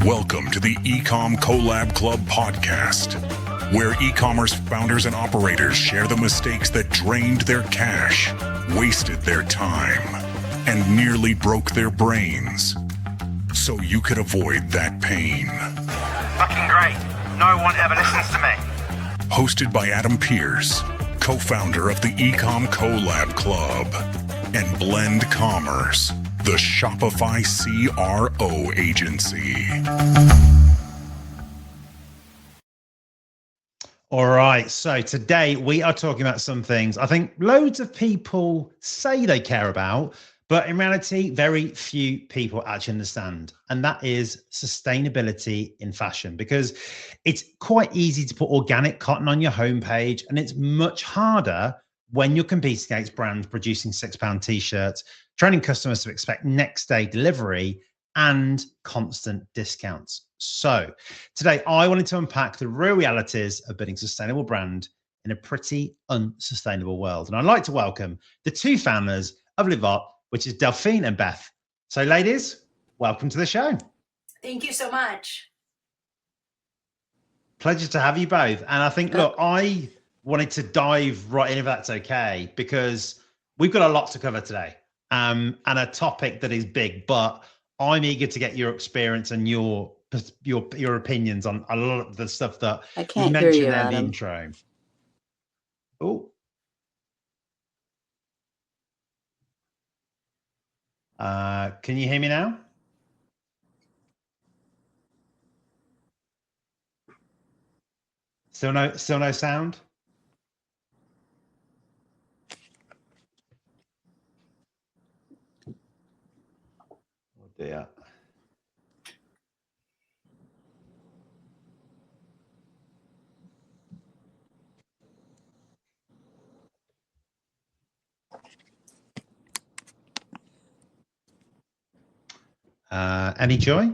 Welcome to the Ecom Collab Club podcast, where e-commerce founders and operators share the mistakes that drained their cash, wasted their time, and nearly broke their brains, so you could avoid that pain. Fucking great. No one ever listens to me. Hosted by Adam Pearce, co-founder of the Ecom Collab Club, and Blend Commerce, the Shopify CRO agency. All right, so today we are talking about some things I think loads of people say they care about, but in reality, very few people actually understand. And that is sustainability in fashion, because it's quite easy to put organic cotton on your homepage, and it's much harder when you're competing against brands producing £6 t-shirts, training customers to expect next day delivery and constant discounts. So today I wanted to unpack the real realities of building a sustainable brand in a pretty unsustainable world. And I'd like to welcome the two founders of Livotte, which is Delphine and Beth. So ladies, welcome to the show. Thank you so much. Pleasure to have you both. And I think, look, I wanted to dive right in, if that's okay, because we've got a lot to cover today, and a topic that is big, but I'm eager to get your experience and your opinions on a lot of the stuff that you mentioned there in the intro. Oh. Can you hear me now? Still no sound? Oh dear. Any joy?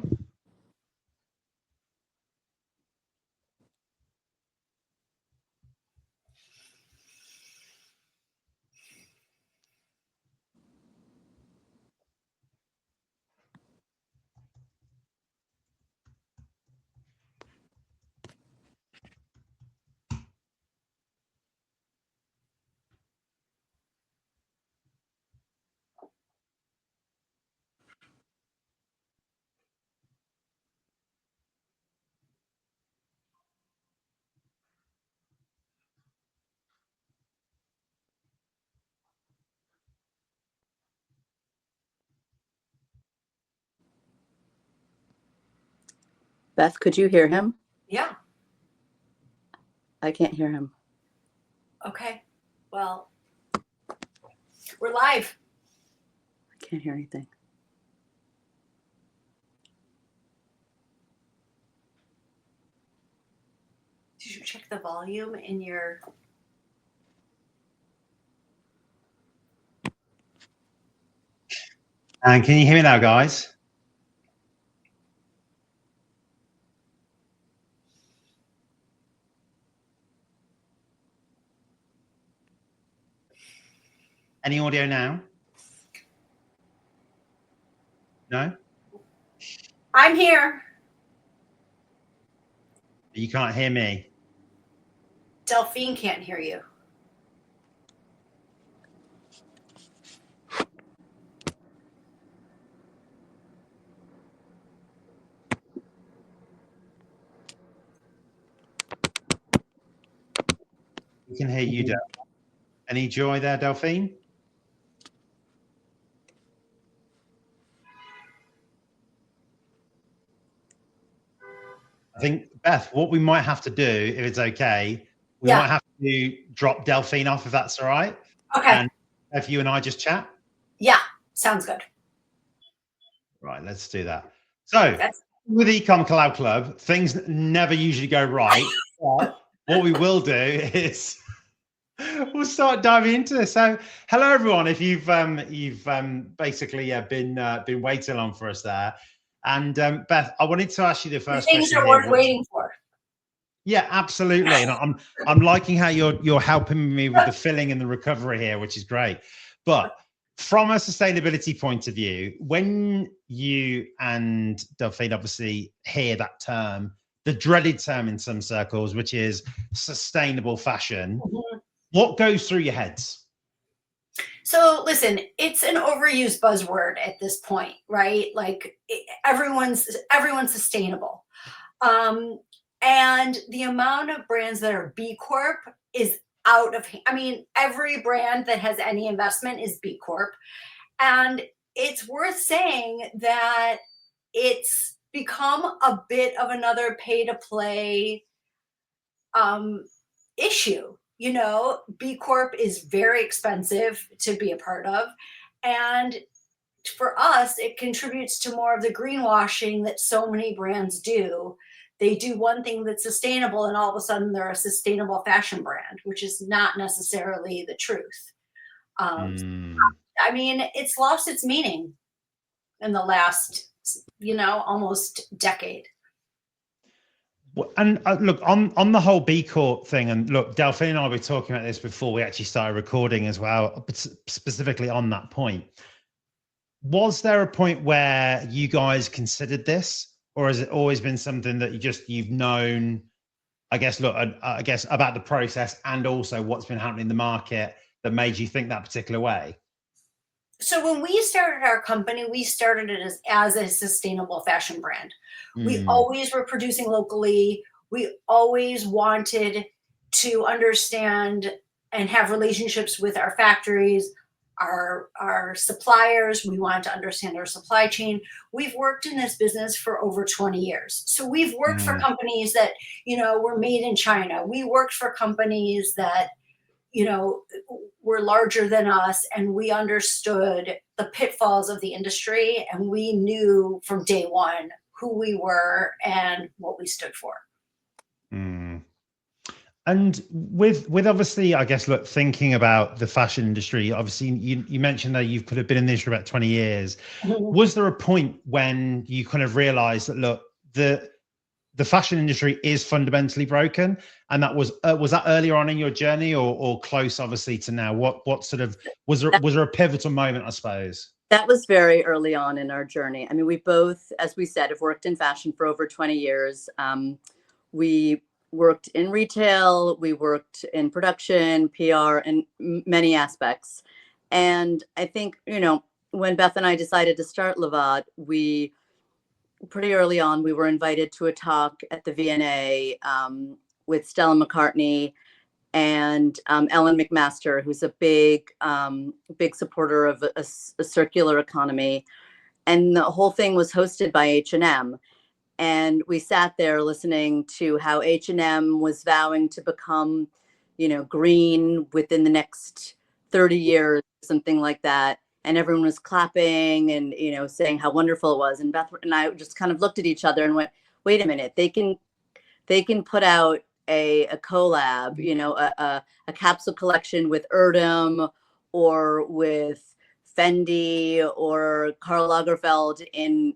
Beth, could you hear him? Yeah. I can't hear him. Okay. Well, we're live. I can't hear anything. Did you check the volume in your... And can you hear me now, guys? Any audio now? No? I'm here. You can't hear me. Delphine can't hear you. We can hear you, Del. Any joy there, Delphine? I think, Beth, what we might have to do, if it's okay, we might have to drop Delphine off, if that's all right. Okay. And if you and I just chat. Yeah, sounds good. Right, let's do that. So with Ecom Collab Club, things never usually go right. But what we will do is we'll start diving into this. So hello, everyone. If you've basically been waiting on for us there. And Beth, I wanted to ask you the first things question. Things are worth waiting for. Yeah, absolutely. And I'm liking how you're helping me with the filling and the recovery here, which is great. But from a sustainability point of view, when you and Delphine obviously hear that term, the dreaded term in some circles, which is sustainable fashion, what goes through your heads? So listen, it's an overused buzzword at this point, right? Like everyone's sustainable. And the amount of brands that are B Corp is out of hand. I mean, every brand that has any investment is B Corp. And it's worth saying that it's become a bit of another pay to play issue. You know, B Corp is very expensive to be a part of. And for us, it contributes to more of the greenwashing that so many brands do. They do one thing that's sustainable, and all of a sudden they're a sustainable fashion brand, which is not necessarily the truth. I mean, it's lost its meaning in the last, almost decade. And look, on the whole B Corp thing, and look, Delphine and I were talking about this before we actually started recording as well, but specifically on that point. Was there a point where you guys considered this, or has it always been something that you've known, I guess about the process and also what's been happening in the market that made you think that particular way? So when we started our company, we started it as a sustainable fashion brand. We always were producing locally. We always wanted to understand and have relationships with our factories, our suppliers. We wanted to understand our supply chain. We've worked in this business for over 20 years. So we've worked for companies that, were made in China. We worked for companies that, were larger than us, and we understood the pitfalls of the industry, and we knew from day one who we were and what we stood for. And with obviously, I guess, look, thinking about the fashion industry, obviously you mentioned that you've kind of been in this for about 20 years. Was there a point when you kind of realized that, look, the fashion industry is fundamentally broken, and that was that earlier on in your journey or close, obviously, to now? What sort of was there a pivotal moment, I suppose? That was very early on in our journey. I mean, we both, as we said, have worked in fashion for over 20 years. We worked in retail, we worked in production, PR, and many aspects. And I think, when Beth and I decided to start Livotte, pretty early on, we were invited to a talk at the V&A with Stella McCartney and Ellen McMaster, who's a big supporter of a circular economy. And the whole thing was hosted by H&M. And we sat there listening to how H&M was vowing to become, green within the next 30 years, something like that. And everyone was clapping and, saying how wonderful it was. And Beth and I just kind of looked at each other and went, wait a minute, they can put out a collab, a capsule collection with Erdem or with Fendi or Karl Lagerfeld in,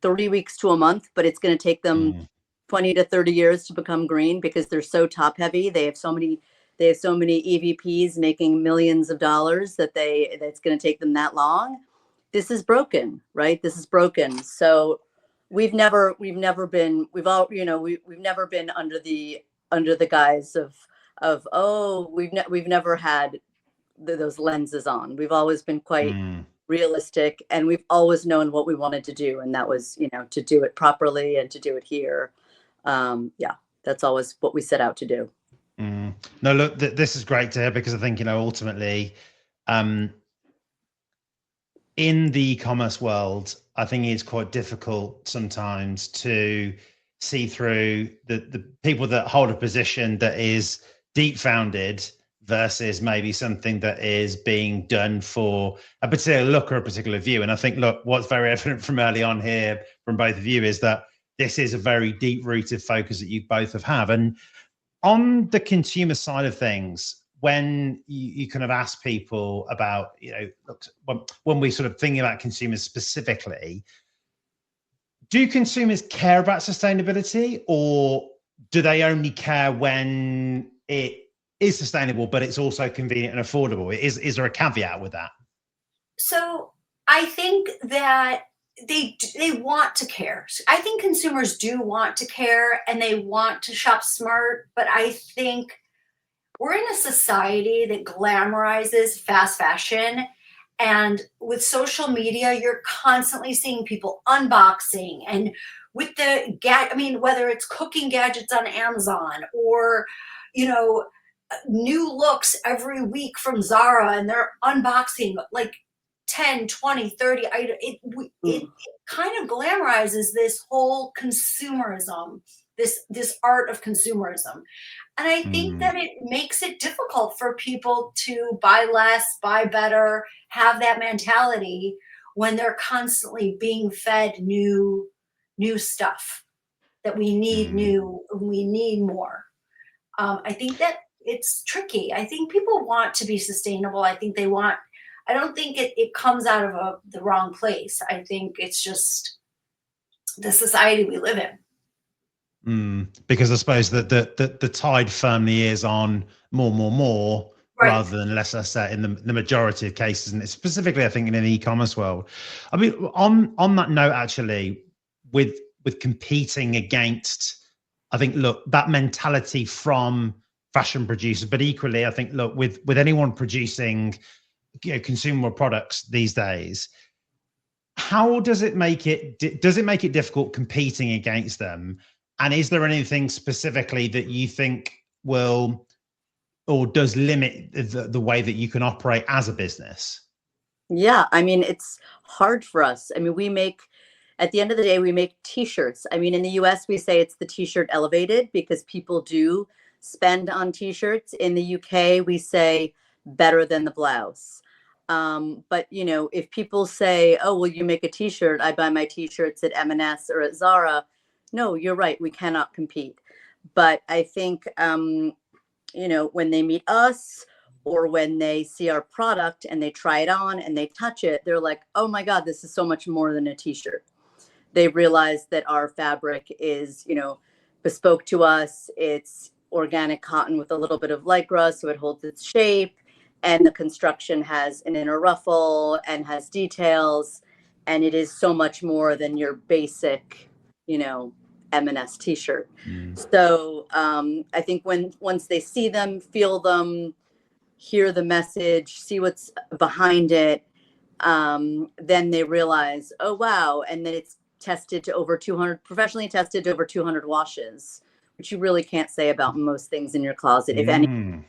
30 weeks to a month, but it's going to take them 20 to 30 years to become green because they're so top heavy. They have so many EVPs making millions of dollars that it's going to take them that long. This is broken, right? This is broken. So we've never been under the guise of we've never had those lenses on. We've always been quite realistic, and we've always known what we wanted to do, and that was to do it properly and to do it here. That's always what we set out to do. No, look, this is great to hear, because I think ultimately in the e-commerce world, I think it's quite difficult sometimes to see through the people that hold a position that is deep founded versus maybe something that is being done for a particular look or a particular view. And I think, look, what's very evident from early on here from both of you is that this is a very deep rooted focus that you both have. And on the consumer side of things, when you kind of ask people about, look, when we sort of thinking about consumers specifically, do consumers care about sustainability, or do they only care when it is sustainable, but it's also convenient and affordable? Is there a caveat with that? So I think that they want to care. I think consumers do want to care and they want to shop smart, but I think we're in a society that glamorizes fast fashion. And with social media, you're constantly seeing people unboxing and with I mean, whether it's cooking gadgets on Amazon or, you know, new looks every week from Zara and they're unboxing like 10, 20, 30 items. It kind of glamorizes this whole consumerism, this art of consumerism. And I think that it makes it difficult for people to buy less, buy better, have that mentality when they're constantly being fed new stuff that we need we need more. I think that it's tricky. I think people want to be sustainable. I don't think it comes out of the wrong place. I think it's just the society we live in. Because I suppose that the tide firmly is on more, Right. rather than less set in the majority of cases, and it's specifically, I think, in an e-commerce world. I mean, on that note, actually, with competing against, I think, look, that mentality from fashion producers, but equally, I think, look, with anyone producing, consumer products these days, how does it make it difficult competing against them? And is there anything specifically that you think will or does limit the way that you can operate as a business? Yeah, I mean, it's hard for us. I mean, at the end of the day, we make t-shirts. I mean, in the US, we say it's the t-shirt elevated because people do spend on t-shirts. In the UK, we say better than the blouse. But, if people say, oh, well, you make a t-shirt, I buy my t-shirts at M&S or at Zara. No, you're right. We cannot compete. But I think, when they meet us or when they see our product and they try it on and they touch it, they're like, oh my God, this is so much more than a t-shirt. They realize that our fabric is, bespoke to us. It's organic cotton with a little bit of lycra, so it holds its shape. And the construction has an inner ruffle and has details. And it is so much more than your basic, M&S t-shirt. So I think once they see them, feel them, hear the message, see what's behind it, then they realize, oh, wow. And then it's professionally tested to over 200 washes, which you really can't say about most things in your closet, if any.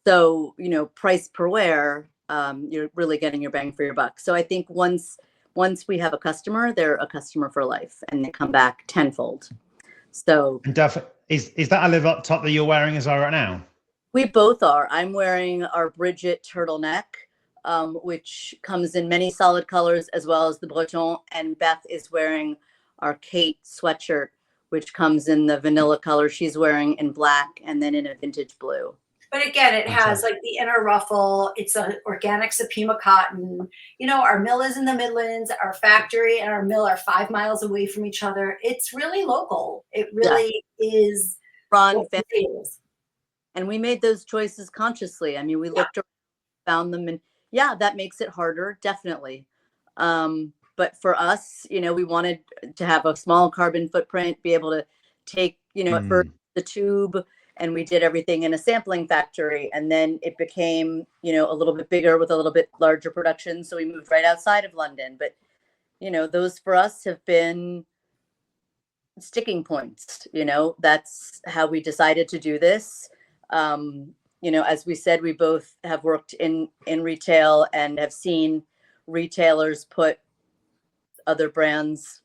So, price per wear, you're really getting your bang for your buck. So I think once we have a customer, they're a customer for life and they come back tenfold. So, and Duff, is that a Livotte top that you're wearing as well right now? We both are. I'm wearing our Bridget turtleneck, which comes in many solid colors, as well as the Breton. And Beth is wearing our Kate sweatshirt, which comes in the vanilla color. She's wearing in black and then in a vintage blue. But again, it has like the inner ruffle. It's an organic Supima cotton. Our mill is in the Midlands. Our factory and our mill are 5 miles away from each other. It's really local. It really is. And we made those choices consciously. I mean, we looked around, found them, and that makes it harder, definitely. But for us, we wanted to have a small carbon footprint, be able to take, at first the tube, and we did everything in a sampling factory. And then it became, a little bit bigger with a little bit larger production. So we moved right outside of London. But, those for us have been sticking points. That's how we decided to do this. As we said, we both have worked in retail and have seen retailers put other brands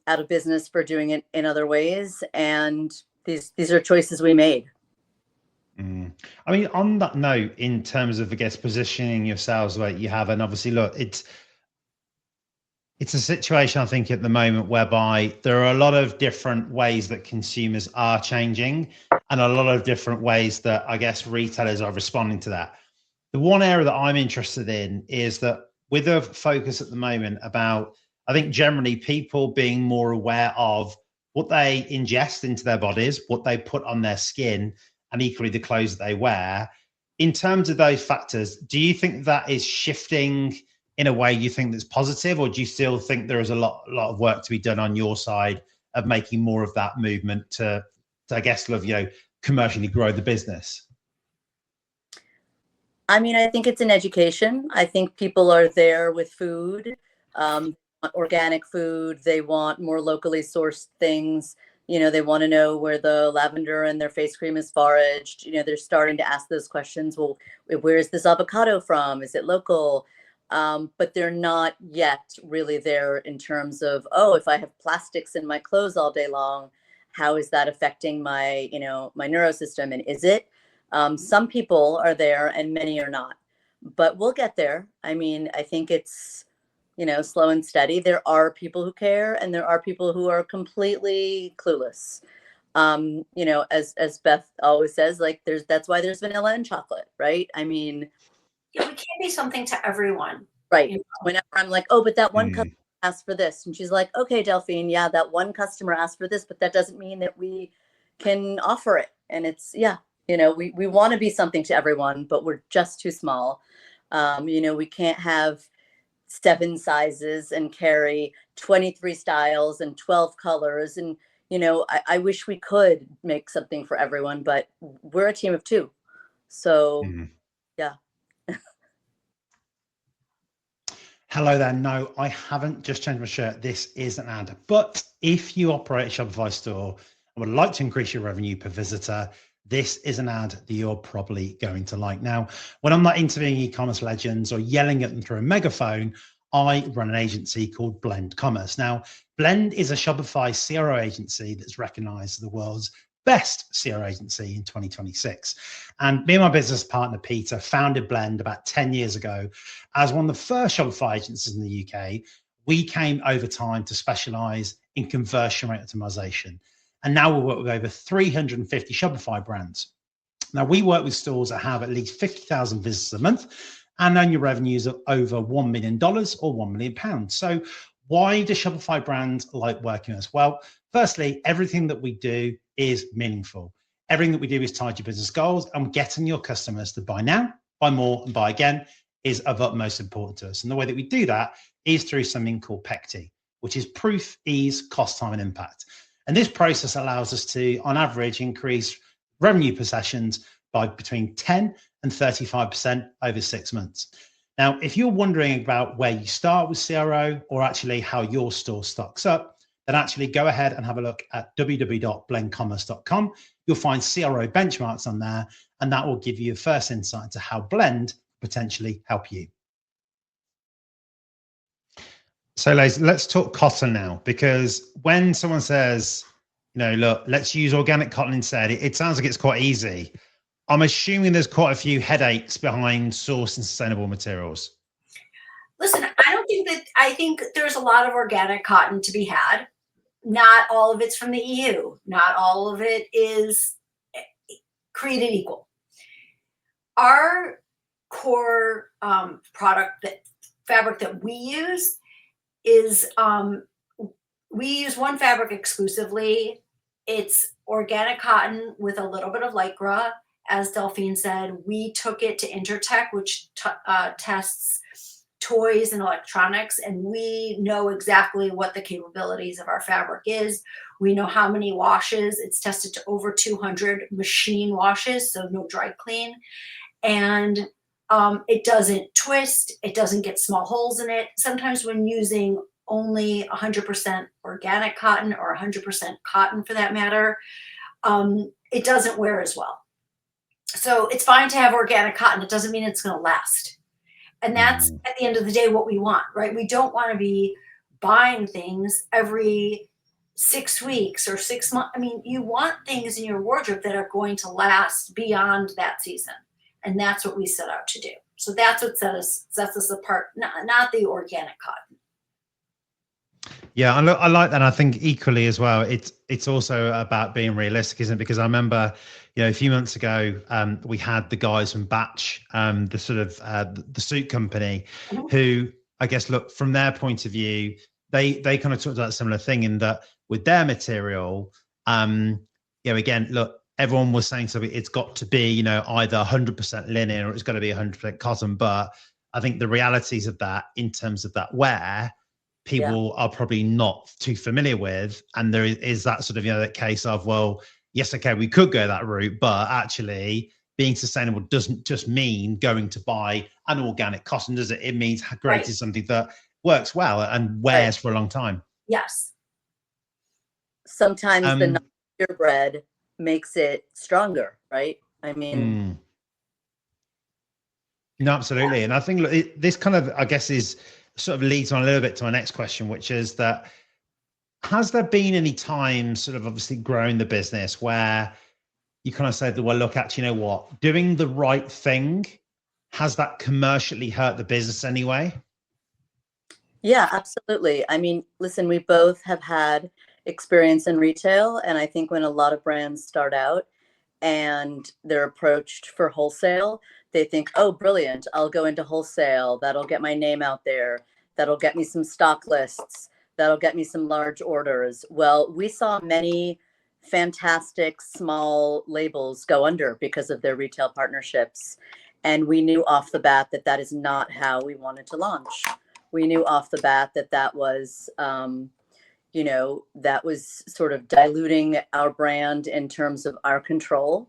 out of business for doing it in other ways. And these are choices we made. I mean, on that note, in terms of, I guess, positioning yourselves where you have, and obviously, look, it's a situation, I think, at the moment whereby there are a lot of different ways that consumers are changing and a lot of different ways that, I guess, retailers are responding to that. The one area that I'm interested in is that with a focus at the moment about, I think, generally people being more aware of what they ingest into their bodies, what they put on their skin, and equally the clothes that they wear. In terms of those factors, do you think that is shifting in a way you think that's positive, or do you still think there is a lot of work to be done on your side of making more of that movement to I guess, commercially grow the business? I mean, I think it's an education. I think people are there with food, organic food. They want more locally sourced things. They want to know where the lavender in their face cream is foraged. They're starting to ask those questions. Well, where is this avocado from? Is it local? But they're not yet really there in terms of, oh, if I have plastics in my clothes all day long, how is that affecting my, my neurosystem? And is it? Some people are there and many are not, but we'll get there. I mean, I think it's, slow and steady. There are people who care and there are people who are completely clueless. As Beth always says, like that's why there's vanilla and chocolate, right? I mean, we can't be something to everyone. Right. Whenever I'm like, oh, but that one customer asked for this. And she's like, okay, Delphine, yeah, that one customer asked for this, but that doesn't mean that we can offer it. And it's, we want to be something to everyone, but we're just too small. We can't have 7 sizes and carry 23 styles and 12 colors. And, I wish we could make something for everyone, but we're a team of 2. So, yeah. Hello there. No, I haven't just changed my shirt. This is an ad. But if you operate a Shopify store and would like to increase your revenue per visitor, this is an ad that you're probably going to like. Now, when I'm not interviewing e-commerce legends or yelling at them through a megaphone, I run an agency called Blend Commerce. Now, Blend is a Shopify CRO agency that's recognized as the world's best CRO agency in 2026. And me and my business partner, Peter, founded Blend about 10 years ago as one of the first Shopify agencies in the UK. We came over time to specialize in conversion rate optimization. And now we work with over 350 Shopify brands. Now, we work with stores that have at least 50,000 visitors a month and annual revenues of over $1 million or £1 million. So why do Shopify brands like working with us? Well, firstly, everything that we do is meaningful. Everything that we do is tied to business goals, and getting your customers to buy now, buy more, and buy again is of utmost importance to us. And the way that we do that is through something called PECT, which is proof, ease, cost, time, and impact. And this process allows us to, on average, increase revenue per sessions by between 10 and 35% over 6 months. Now, if you're wondering about where you start with CRO or actually how your store stocks up, then actually go ahead and have a look at www.blendcommerce.com. You'll find CRO benchmarks on there, and that will give you a first insight into how Blend potentially help you. So let's talk cotton now, because when someone says, look, let's use organic cotton instead, it sounds like it's quite easy. I'm assuming there's quite a few headaches behind sourcing sustainable materials. Listen, I think there's a lot of organic cotton to be had. Not all of it's from the EU. Not all of it is created equal. Our core fabric that we use is we use one fabric exclusively. It's organic cotton with a little bit of lycra. As Delphine said, we took it to Intertech, which tests toys and electronics, and we know exactly what the capabilities of our fabric is. We know how many washes. It's tested to over 200 machine washes, so no dry clean. And it doesn't twist. It doesn't get small holes in it. Sometimes when using only 100% organic cotton or 100% cotton for that matter, it doesn't wear as well. So it's fine to have organic cotton. It doesn't mean it's going to last. And that's at the end of the day what we want, right? We don't want to be buying things every 6 weeks or 6 months. I mean, you want things in your wardrobe that are going to last beyond that season. And that's what we set out to do. So that's what sets us apart, not the organic cotton. Yeah, I like that. I think equally as well, it's also about being realistic, isn't it? Because I remember, a few months ago, we had the guys from Batch, the sort of the suit company, who I guess, look, from their point of view, they kind of talked about a similar thing in that with their material, again, look, everyone was saying something. It's got to be, either 100% linen or it's got to be 100% cotton, but I think the realities of that in terms of that wear, people are probably not too familiar with. And there is that sort of, that case of, well, yes, okay, we could go that route, but actually being sustainable doesn't just mean going to buy an organic cotton, does it? It means creating something that works well and wears for a long time. Yes. Sometimes the non-purebred makes it stronger, right? I mean, no, absolutely. And I think this kind of, I guess, is sort of leads on a little bit to my next question, which is that, has there been any time sort of obviously growing the business where you kind of said, well, look, actually, you know what, doing the right thing, has that commercially hurt the business anyway? Yeah, absolutely. I mean, listen, we both have had experience in retail. And I think when a lot of brands start out and they're approached for wholesale, they think, oh, brilliant, I'll go into wholesale. That'll get my name out there. That'll get me some stock lists. That'll get me some large orders. Well, we saw many fantastic small labels go under because of their retail partnerships. And we knew off the bat that that is not how we wanted to launch. We knew off the bat that that was, that was sort of diluting our brand in terms of our control,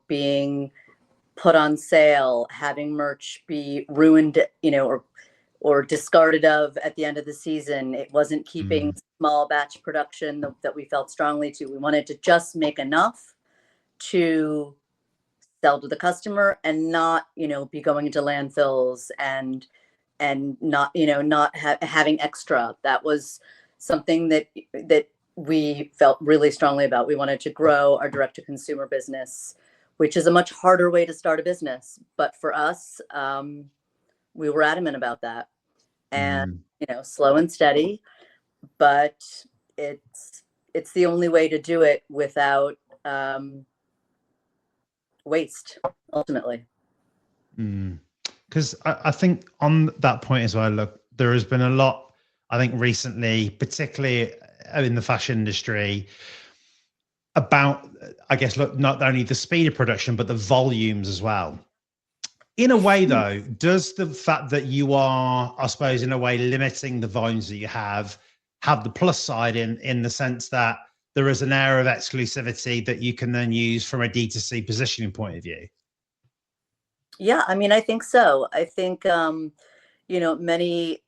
being put on sale, having merch be ruined, or discarded of at the end of the season. It wasn't keeping small batch production that we felt strongly to. We wanted to just make enough to sell to the customer and not, be going into landfills and not, having extra. That was something that we felt really strongly about. We wanted to grow our direct to consumer business, which is a much harder way to start a business. But for us, we were adamant about that. And, slow and steady, but it's the only way to do it without waste, ultimately. Because I think on that point as well, look, there has been a lot, I think recently, particularly in the fashion industry, about, I guess, look, not only the speed of production, but the volumes as well. In a way, though, does the fact that you are, I suppose, in a way, limiting the volumes that you have the plus side in the sense that there is an air of exclusivity that you can then use from a D2C positioning point of view? Yeah, I mean, I think so. I think, many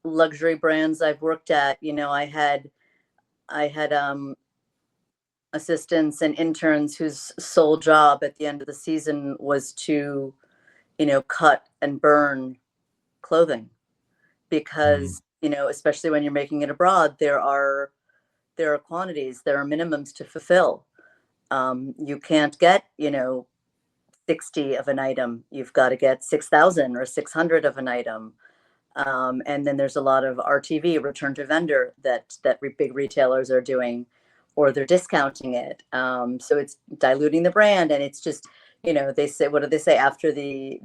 luxury brands I've worked at, I had assistants and interns whose sole job at the end of the season was to, cut and burn clothing, because, especially when you're making it abroad, there are quantities, there are minimums to fulfill. You can't get, 60 of an item. You've got to get 6,000 or 600 of an item. And then there's a lot of RTV, return to vendor, that big retailers are doing, or they're discounting it. So it's diluting the brand, and it's just, they say, what do they say after the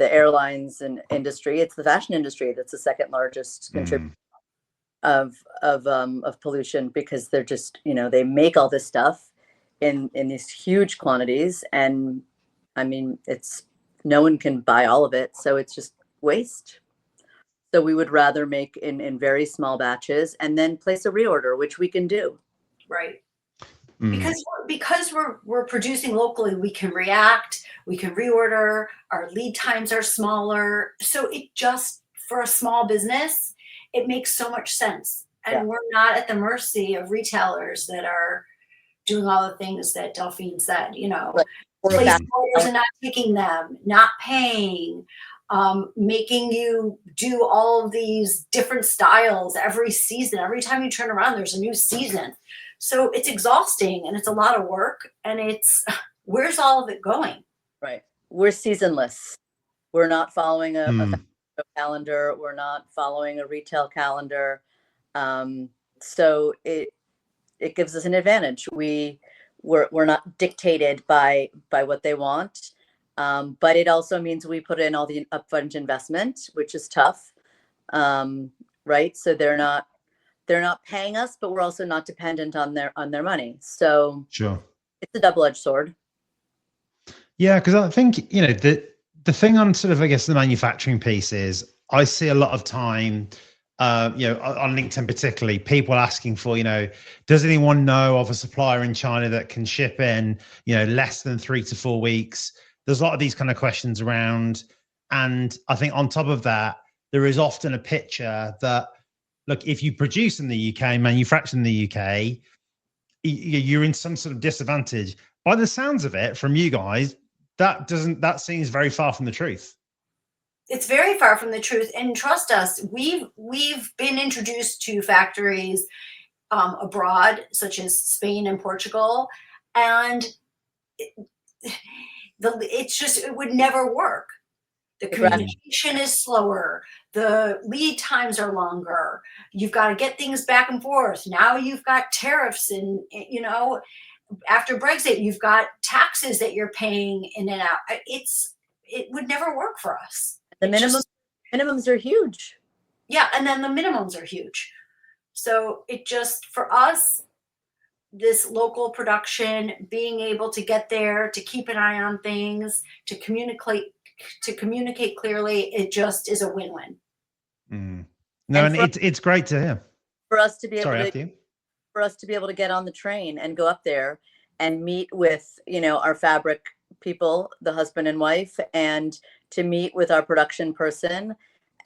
airlines and industry? It's the fashion industry that's the second largest contributor of pollution, because they're just, they make all this stuff in these huge quantities, and I mean, no one can buy all of it, so it's just waste. So we would rather make in very small batches and then place a reorder, which we can do. Right. Because we're producing locally, we can react, we can reorder, our lead times are smaller. So it just, for a small business, it makes so much sense. And we're not at the mercy of retailers that are doing all the things that Delphine said, placing orders and not taking them, not paying, making you do all of these different styles every season. Every time you turn around, there's a new season. So it's exhausting and it's a lot of work, and where's all of it going? Right. We're seasonless. We're not following a calendar. We're not following a retail calendar. So it gives us an advantage. We're not dictated by what they want. But it also means we put in all the upfront investment, which is tough. Right. So they're not paying us, but we're also not dependent on their money. So sure, it's a double-edged sword. Yeah, because I think, the thing on sort of, I guess, the manufacturing piece is I see a lot of time, on LinkedIn particularly, people asking for, does anyone know of a supplier in China that can ship in, less than 3 to 4 weeks? There's a lot of these kind of questions around. And I think on top of that, there is often a picture that, look, if you produce in the UK, manufacture in the UK, you're in some sort of disadvantage. By the sounds of it from you guys, that seems very far from the truth. It's very far from the truth, and trust us, we've been introduced to factories abroad, such as Spain and Portugal, and it would never work. The communication is slower. The lead times are longer. You've got to get things back and forth. Now you've got tariffs, and after Brexit, you've got taxes that you're paying in and out. It would never work for us. The minimums are huge. Yeah, and then the minimums are huge. So it just, for us, this local production, being able to get there, to keep an eye on things, to communicate clearly, it just is a win-win. No, and it's great to hear. For us to be able to get on the train and go up there and meet with, our fabric people, the husband and wife, and to meet with our production person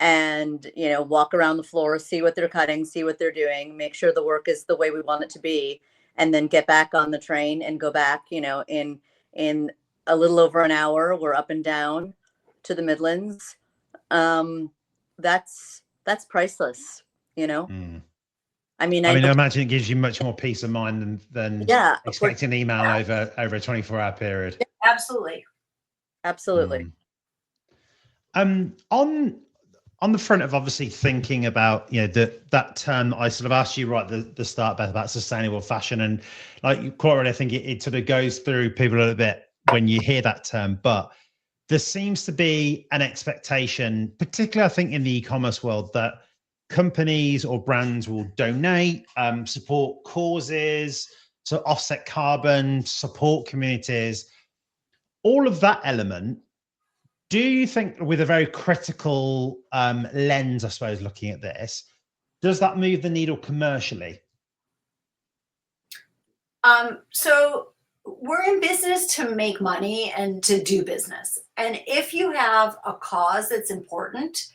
and, walk around the floor, see what they're cutting, see what they're doing, make sure the work is the way we want it to be, and then get back on the train and go back, in a little over an hour. We're up and down to the Midlands. That's priceless, I imagine it gives you much more peace of mind than expecting an email over a 24-hour period. Absolutely. On the front of obviously thinking about that term that I sort of asked you right at the start, Beth, about sustainable fashion, and like quite right, I think it sort of goes through people a little bit when you hear that term, but there seems to be an expectation, particularly I think in the e-commerce world, that companies or brands will donate, support causes, to offset carbon, support communities, all of that element. Do you think, with a very critical lens, I suppose, looking at this, does that move the needle commercially? So we're in business to make money and to do business. And if you have a cause that's important,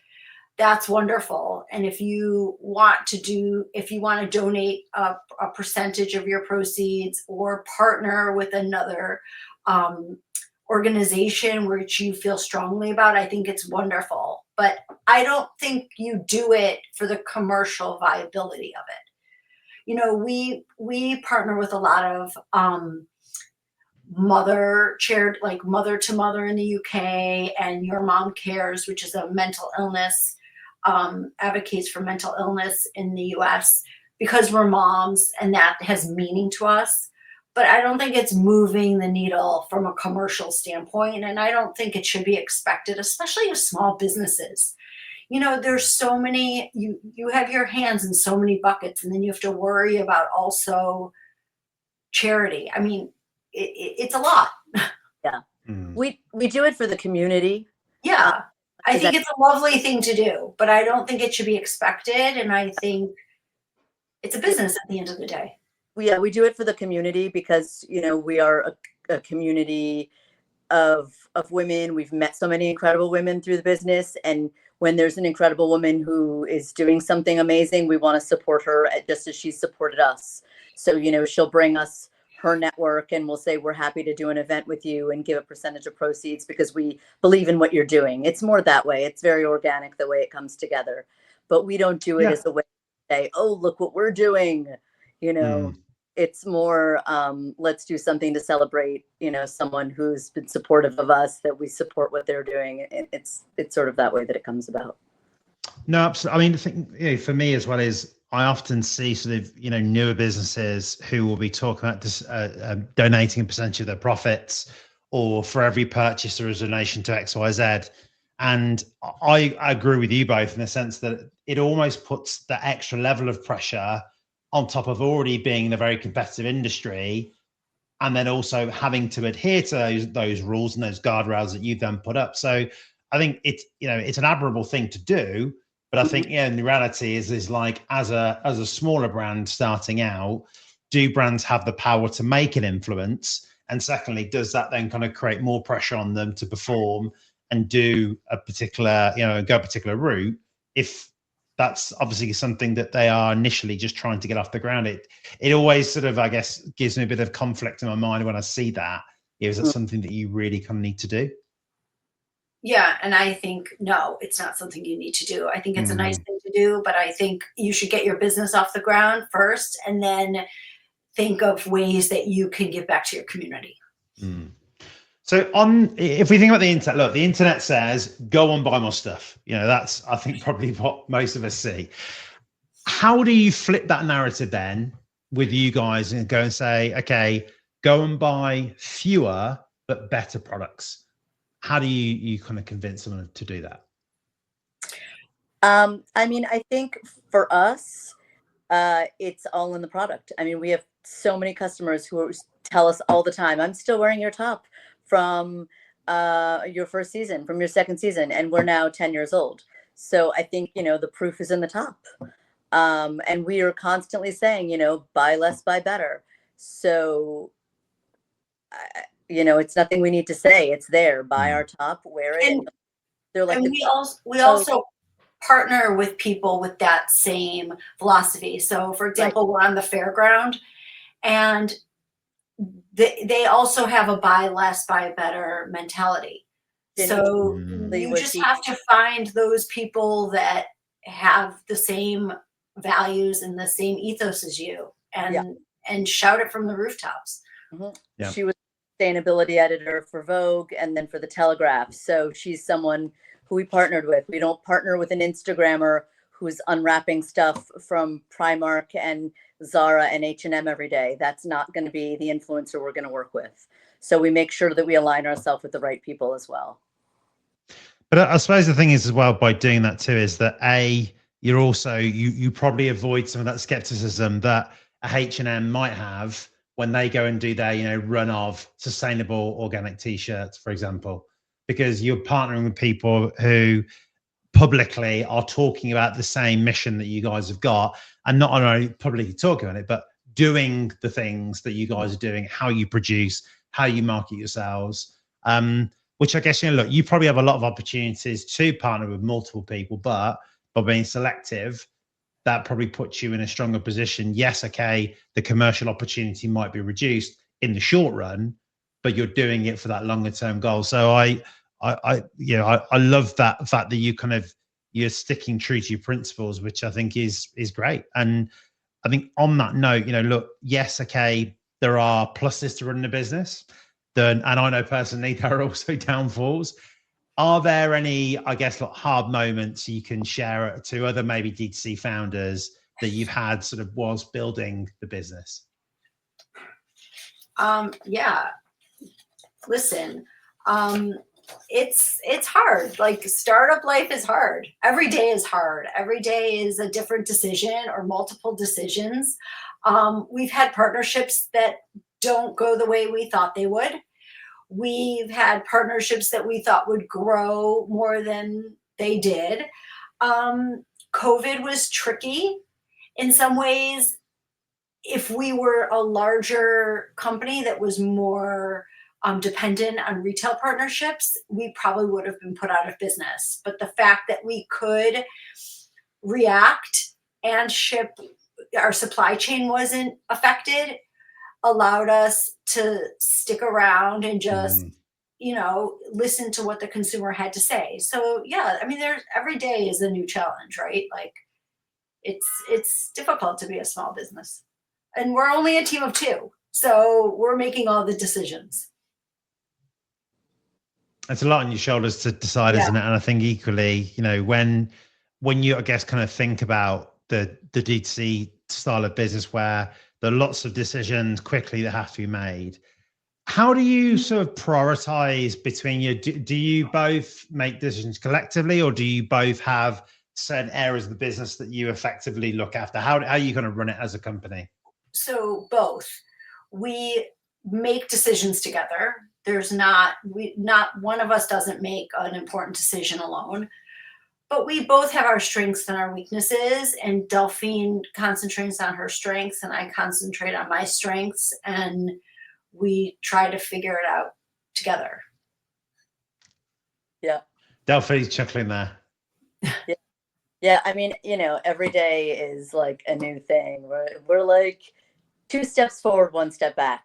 that's wonderful. And if you want to donate a percentage of your proceeds or partner with another organization which you feel strongly about, I think it's wonderful. But I don't think you do it for the commercial viability of it. We partner with a lot of Mother to Mother in the UK, and Your Mom Cares, which is a mental illness, advocates for mental illness in the US, because we're moms and that has meaning to us. But I don't think it's moving the needle from a commercial standpoint. And I don't think it should be expected, especially of small businesses. There's so many, you have your hands in so many buckets, and then you have to worry about also charity. I mean, it's a lot. Yeah. We do it for the community. Yeah. I think it's a lovely thing to do, but I don't think it should be expected. And I think it's a business at the end of the day. We do it for the community because, we are a community of women. We've met so many incredible women through the business. And when there's an incredible woman who is doing something amazing, we want to support her just as she's supported us. So, she'll bring us her network and we'll say, we're happy to do an event with you and give a percentage of proceeds because we believe in what you're doing. It's more that way. It's very organic the way it comes together, but we don't do it as a way to say, oh, look what we're doing. It's more, let's do something to celebrate, someone who's been supportive of us, that we support what they're doing. It's sort of that way that it comes about. No, absolutely. I mean, the thing, for me as well is I often see sort of, newer businesses who will be talking about this, donating a percentage of their profits, or for every purchase there is a donation to X, Y, Z. And I agree with you both in the sense that it almost puts that extra level of pressure on top of already being in a very competitive industry and then also having to adhere to those rules and those guardrails that you've then put up. So I think it's, it's an admirable thing to do, but I think, in the reality is like, as a smaller brand starting out, do brands have the power to make an influence? And secondly, does that then kind of create more pressure on them to perform and do a particular, go a particular route, if that's obviously something that they are initially just trying to get off the ground? It always sort of, I guess, gives me a bit of conflict in my mind when I see that. Is that something that you really kind of need to do? Yeah, and I think, no, it's not something you need to do. I think it's a nice thing to do, but I think you should get your business off the ground first, and then think of ways that you can give back to your community. So if we think about the internet, look, the internet says, go and buy more stuff. That's, I think, probably what most of us see. How do you flip that narrative then with you guys and go and say, okay, go and buy fewer but better products? How do you kind of convince someone to do that? I mean, I think for us, it's all in the product. I mean, we have so many customers who tell us all the time, I'm still wearing your top from your first season, from your second season, and we're now 10 years old. So I think, the proof is in the top. And we are constantly saying, buy less, buy better. So, it's nothing we need to say. It's there. Buy our top, wear it. And they're like, we also partner with people with that same philosophy. So, for example, we're on the fairground, and they also have a buy less, buy better mentality. So you just have to find those people that have the same values and the same ethos as you, and shout it from the rooftops. Yeah. She was sustainability editor for Vogue and then for the Telegraph. So she's someone who we partnered with. We don't partner with an Instagrammer who's unwrapping stuff from Primark and Zara and H&M every day. That's not going to be the influencer we're going to work with. So we make sure that we align ourselves with the right people as well. But I suppose the thing is as well, by doing that too, is that you're also, you probably avoid some of that skepticism that a H&M might have when they go and do their, run of sustainable organic t-shirts, for example, because you're partnering with people who publicly are talking about the same mission that you guys have got, and not only publicly talking about it, but doing the things that you guys are doing, how you produce, how you market yourselves, which I guess, look, you probably have a lot of opportunities to partner with multiple people, but by being selective, that probably puts you in a stronger position. Yes, okay, the commercial opportunity might be reduced in the short run, but you're doing it for that longer term goal. So I love that fact that you're sticking true to your principles, which I think is great. And I think on that note, look, yes, okay, there are pluses to running a business, and I know personally there are also downfalls. Are there any, I guess, hard moments you can share to other maybe D2C founders that you've had sort of whilst building the business? Yeah. Listen, it's hard. Like, startup life is hard. Every day is hard. Every day is a different decision or multiple decisions. We've had partnerships that don't go the way we thought they would. We've had partnerships that we thought would grow more than they did. COVID was tricky in some ways. If we were a larger company that was more dependent on retail partnerships, we probably would have been put out of business. But the fact that we could react and ship, our supply chain wasn't affected, allowed us to stick around and just, listen to what the consumer had to say. So yeah, I mean, every day is a new challenge, right? Like, it's difficult to be a small business, and we're only a team of 2. So we're making all the decisions. It's a lot on your shoulders to decide, isn't it? And I think equally, when you, I guess, kind of think about the D2C style of business where there are lots of decisions quickly that have to be made, how do you sort of prioritize between you? Do you both make decisions collectively, or do you both have certain areas of the business that you effectively look after? How are you going to run it as a company? So both. We make decisions together. There's not one of us doesn't make an important decision alone, but we both have our strengths and our weaknesses, and Delphine concentrates on her strengths and I concentrate on my strengths, and we try to figure it out together. Yeah. Delphine's chuckling there. Yeah. Yeah. I mean, every day is like a new thing. We're like 2 steps forward, 1 step back.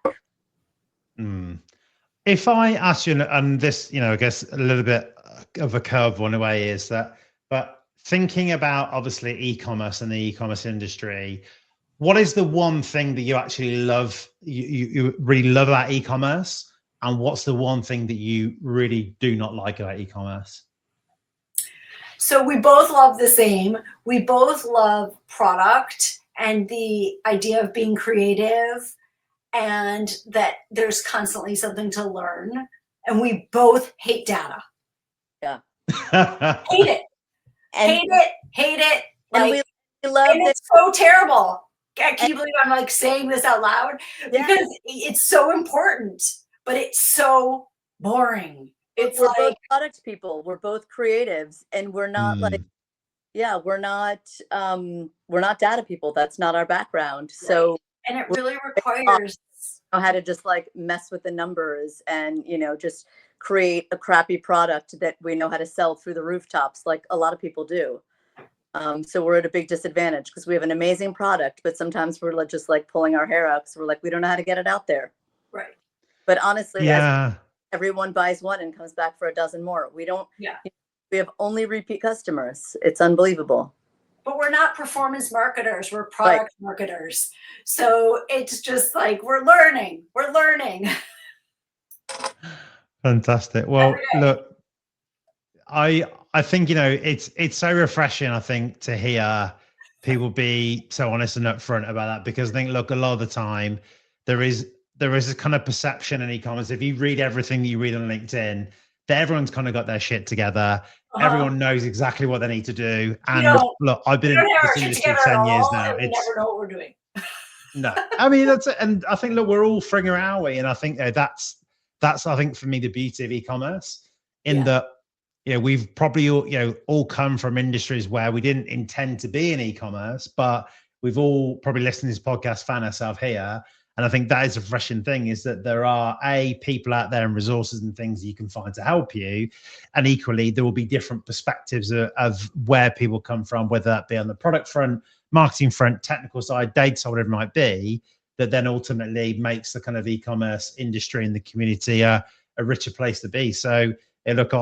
If I ask you, and this, I guess a little bit of a curveball in a way is that, but thinking about obviously e-commerce and the e-commerce industry, what is the one thing that you actually love, you really love about e-commerce? And what's the one thing that you really do not like about e-commerce? So we both love the same. We both love product and the idea of being creative, and that there's constantly something to learn. And we both hate data. Yeah. Hate it. Hate it. And we love and it's so terrible. I can't believe I'm like saying this out loud because it's so important, but it's so boring. We're both product people. We're both creatives, and we're not we're not data people. That's not our background. Right. So, and it really requires how to just like mess with the numbers and, just create a crappy product that we know how to sell through the rooftops, like a lot of people do. So we're at a big disadvantage because we have an amazing product, but sometimes we're just like pulling our hair out because we're like, we don't know how to get it out there. Right. But honestly, everyone buys one and comes back for a dozen more. We don't, we have only repeat customers. It's unbelievable. But we're not performance marketers. We're product marketers. So it's just like, we're learning. Fantastic. Well, look, I think, it's so refreshing, I think, to hear people be so honest and upfront about that, because I think, look, a lot of the time there is a kind of perception in e-commerce. If you read everything that you read on LinkedIn, that everyone's kind of got their shit together. Everyone knows exactly what they need to do. And look, I've been in this industry 10 years now. We never know what we're doing. No, I mean, that's it. And I think, look, we're all fringer our way. And I think that's, I think, for me, the beauty of e-commerce in that, we've probably all come from industries where we didn't intend to be in e-commerce, but we've all probably listened to this podcast, found ourselves here. And I think that is a refreshing thing, is that there are people out there and resources and things you can find to help you. And equally, there will be different perspectives of where people come from, whether that be on the product front, marketing front, technical side, data side, whatever it might be, that then ultimately makes the kind of e-commerce industry and the community a richer place to be. So look,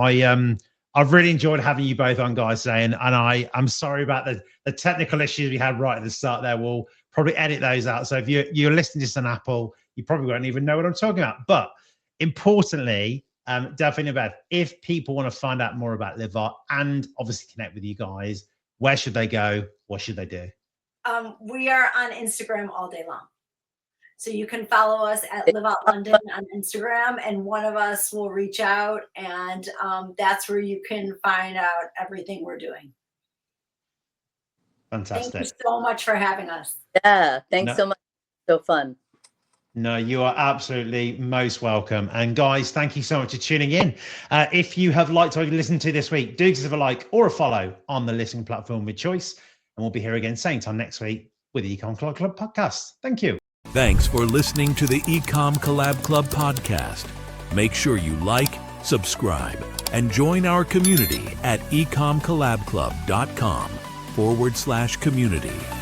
I've really enjoyed having you both on, guys, today. And I'm sorry about the technical issues we had right at the start there. We'll probably edit those out. So if you're listening to this on Apple, you probably won't even know what I'm talking about. But importantly, Delphine and Beth, if people want to find out more about Livotte and obviously connect with you guys, where should they go? What should they do? We are on Instagram all day long. So you can follow us at Livotte London on Instagram, and one of us will reach out, and that's where you can find out everything we're doing. Fantastic. Thank you so much for having us. Yeah, thanks so much. So fun. No, you are absolutely most welcome. And guys, thank you so much for tuning in. If you have liked what you listened to this week, do give us a like or a follow on the listening platform with choice. And we'll be here again same time next week with the Ecom Collab Club podcast. Thank you. Thanks for listening to the Ecom Collab Club podcast. Make sure you like, subscribe, and join our community at ecomcollabclub.com/community.